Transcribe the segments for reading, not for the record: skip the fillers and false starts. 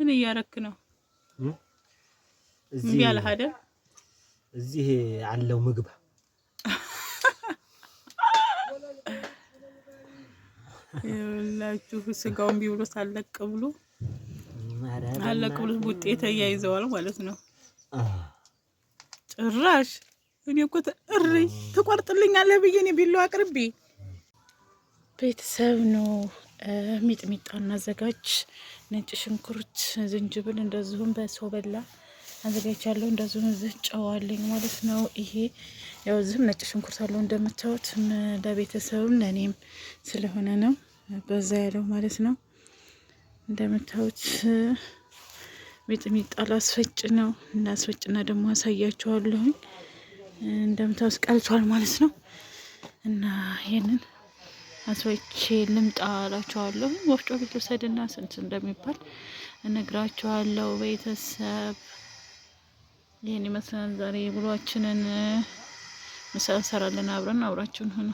ምን እያረክ ነው? እዚህ ያለ አይደል? እዚህ አለው ምግብ ይላችሁ ስጋውን ቢብሎ ሳለቅ ብሎ አለቅ ብሎ ውጤት ተያይዘዋል ማለት ነው። ጭራሽ እኔ እኮ እሪ ትቆርጥልኛለህ ብዬ እኔ ቢሎ አቅርቤ ቤተሰብ ነው። ሚጥሚጣ እናዘጋጅ፣ ነጭ ሽንኩርት፣ ዝንጅብል እንደዚሁም በሰው በላ አዘጋጅቻለሁ። እንደዚሁም እዚህ ጨው አለኝ ማለት ነው። ይሄ ያው እዚህም ነጭ ሽንኩርት አለው እንደምታዩት ለቤተሰብም ለእኔም ስለሆነ ነው በዛ ያለው ማለት ነው። እንደምታዩት ሚጥሚጣ ላስፈጭ ነው። እናስፈጭና ደግሞ አሳያችኋለሁ። እንደምታዩት ቀልቷል ማለት ነው። እና ይሄንን አስፈጭ ልምጣ እላችኋለሁ። ወፍጮ ቤት ልውሰድና ስንት እንደሚባል እነግራችኋለሁ። ቤተሰብ ይሄን ይመስላል ዛሬ ብሏችንን ምሳ እንሰራለን አብረን። አብራችሁን ሆኖ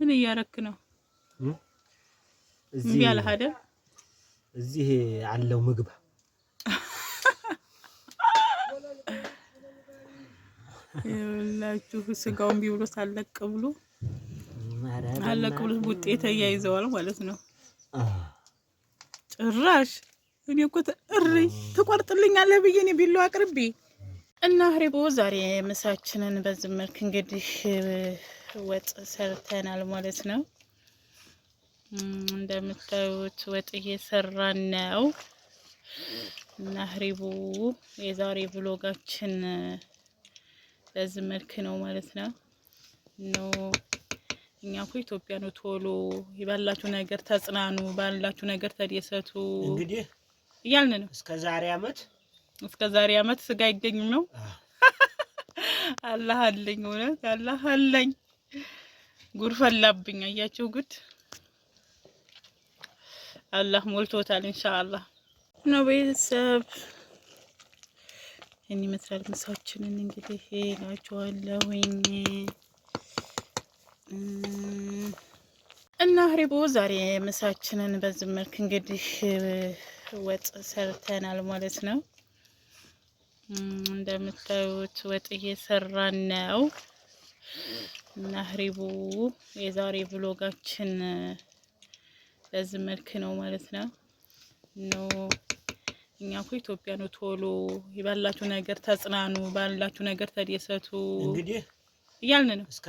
ምን እያረክ ነው? እዚህ ያለ አይደል? እዚህ አለው ምግብ ይላችሁ ስጋውን ቢብሎ ሳለቅ ብሎ አለቅ ብሎ ውጤት ተያይዘዋል ማለት ነው። ጭራሽ እኔ እኮ እሪ ትቆርጥልኛለህ ብዬ እኔ ቢሎ አቅርቤ እና ህሪቦ ዛሬ ምሳችንን በዚህ መልክ እንግዲህ ወጥ ሰርተናል ማለት ነው። እንደምታዩት ወጥ እየሰራን ነው እና ህሪቦ የዛሬ ብሎጋችን በዚህ መልክ ነው ማለት ነው። እኛ እኮ ኢትዮጵያ ነው ቶሎ ባላችሁ ነገር ተጽናኑ፣ ባላችሁ ነገር ተደሰቱ እንግዲህ እያልን ነው። እስከ ዛሬ አመት ስጋ አይገኝም ነው። አላህ አለኝ እውነት አላህ አለኝ። ጉድ ፈላብኝ። አያችሁ ጉድ አላህ ሞልቶታል ኢንሻአላህ ነው። ቤተሰብ እኔ መስራል ምሳችንን እንግዲህ እላችኋለሁኝ እና ህሪቦ ዛሬ ምሳችንን በዚህ መልክ እንግዲህ ወጥ ሰርተናል ማለት ነው። እንደምታዩት ወጥ እየሰራን ነው እና ህሪቦ የዛሬ ብሎጋችን በዚህ መልክ ነው ማለት ነው። እኛ እኮ ኢትዮጵያ ነው ቶሎ ባላችሁ ነገር ተጽናኑ፣ ባላችሁ ነገር ተደሰቱ እንግዲህ እያልን ነው። እስከ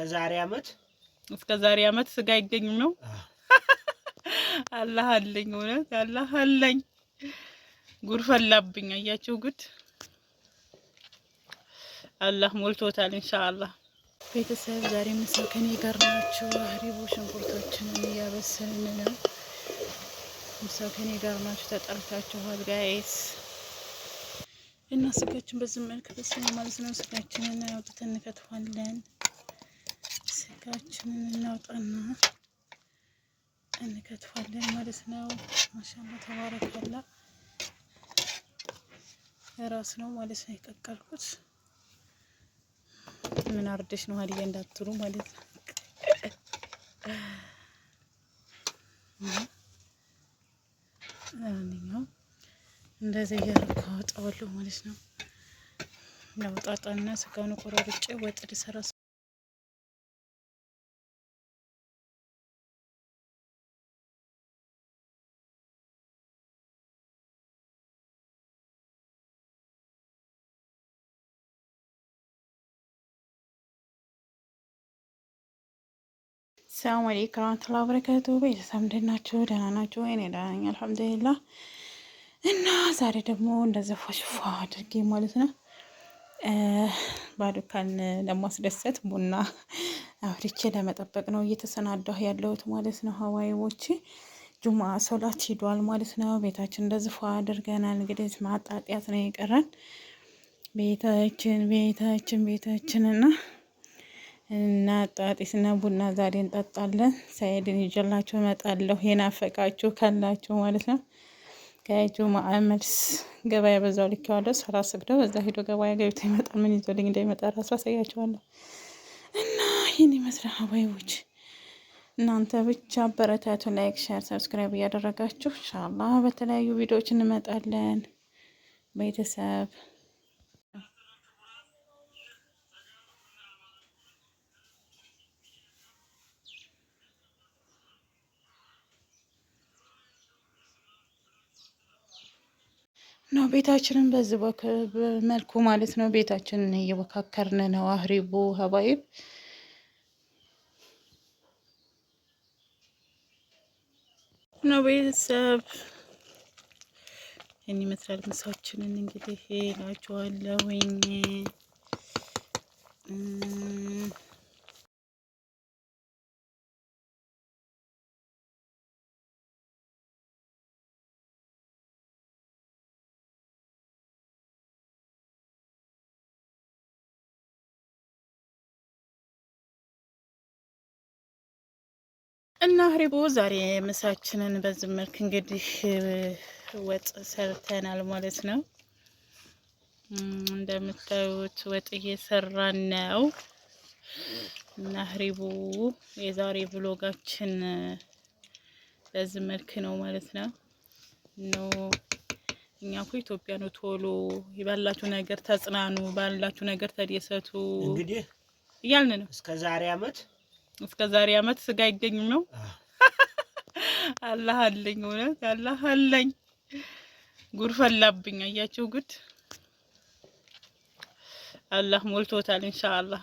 ዛሬ አመት ስጋ አይገኝም ነው። አላህ አለኝ እውነት አላህ አለኝ። ጉድ ፈላብኝ። አያችሁ ጉድ አላህ ሞልቶታል ኢንሻአላህ ቤተሰብ ዛሬ ምሳ ከኔ ጋር ናችሁ። ሀሪቡ ሽንኩርቶችንን እያበሰልን ነው። ምሳ ከኔ ጋር ናችሁ። ተጠርታችኋል ጋይስ። እና ስጋችን በዚህ መልክ በስለ ማለት ነው። ስጋችንን አውጥተን እንከትፋለን። ስጋችንን እናውጣና እንከትፋለን ማለት ነው። ማሻአላ ተባረከላ። ራስ ነው ማለት ነው የቀቀልኩት። ምን አርደሽ ነው ሀዲያ እንዳትሉ ማለት ነው። እንደዚህ እያደረኩ አወጣዋለሁ ማለት ነው። ያውጣጣና ስጋውን ቆራርጬ ወጥ ልሰራ ሰላም አለይኩም ወራህመቱላሂ ወበረካቱ። ቤተሰብ እንዴት ናችሁ? ደህና ናችሁ ወይ? እኔ ደህና ነኝ አልሐምዱሊላህ። እና ዛሬ ደግሞ እንደዚህ ፏሽፏ አድርጌ ማለት ነው ባዱካን ለማስደሰት ቡና አፍልቼ ለመጠበቅ ነው እየተሰናዳሁ ያለሁት ማለት ነው። ሀዋይዎቼ ጁማ ሶላት ሂዷል ማለት ነው። ቤታችን እንደዚህ ፏ አድርገናል። እንግዲህ ማጣጣያት ነው የቀረን ቤታችን እና ጣጢስና ቡና ዛሬ እንጠጣለን። ሳይድን ይዤላችሁ እመጣለሁ የናፈቃችሁ ካላችሁ ማለት ነው። ከጁምዓ መልስ ገበያ በዛው ልኬዋለሁ። ሰራ ስግደው በዛ ሄዶ ገበያ ገብቶ ይመጣል። ምን ይዞልኝ እንደሚመጣ ራሱ አሳያችኋለሁ። እና ይህን ይመስላል ሀባይቦች። እናንተ ብቻ አበረታቱ። ላይክ፣ ሼር፣ ሰብስክራይብ እያደረጋችሁ ኢንሻአላህ በተለያዩ ቪዲዮዎች እንመጣለን ቤተሰብ ነው። ቤታችንን በዚህ መልኩ ማለት ነው። ቤታችንን እየወካከርን ነው። አህሪቡ ሀባይብ ነው። ቤተሰብ ይህን ይመስላል። ምሳችንን እንግዲህ እላችኋለሁኝ። እና ሀሪቡ ዛሬ ምሳችንን በዚህ መልክ እንግዲህ ወጥ ሰርተናል ማለት ነው። እንደምታዩት ወጥ እየሰራን ነው። እና ሀሪቡ የዛሬ ብሎጋችን በዚህ መልክ ነው ማለት ነው። እኛ እኮ ኢትዮጵያ ነው። ቶሎ ባላችሁ ነገር ተጽናኑ፣ ባላችሁ ነገር ተደሰቱ እንግዲህ እያልን ነው። እስከ ዛሬ አመት ስጋ አይገኝም ነው። አላህ አለኝ፣ እውነት አላህ አለኝ። ጉድ ፈላብኝ። አያችሁ ጉድ። አላህ ሞልቶታል ኢንሻአላህ።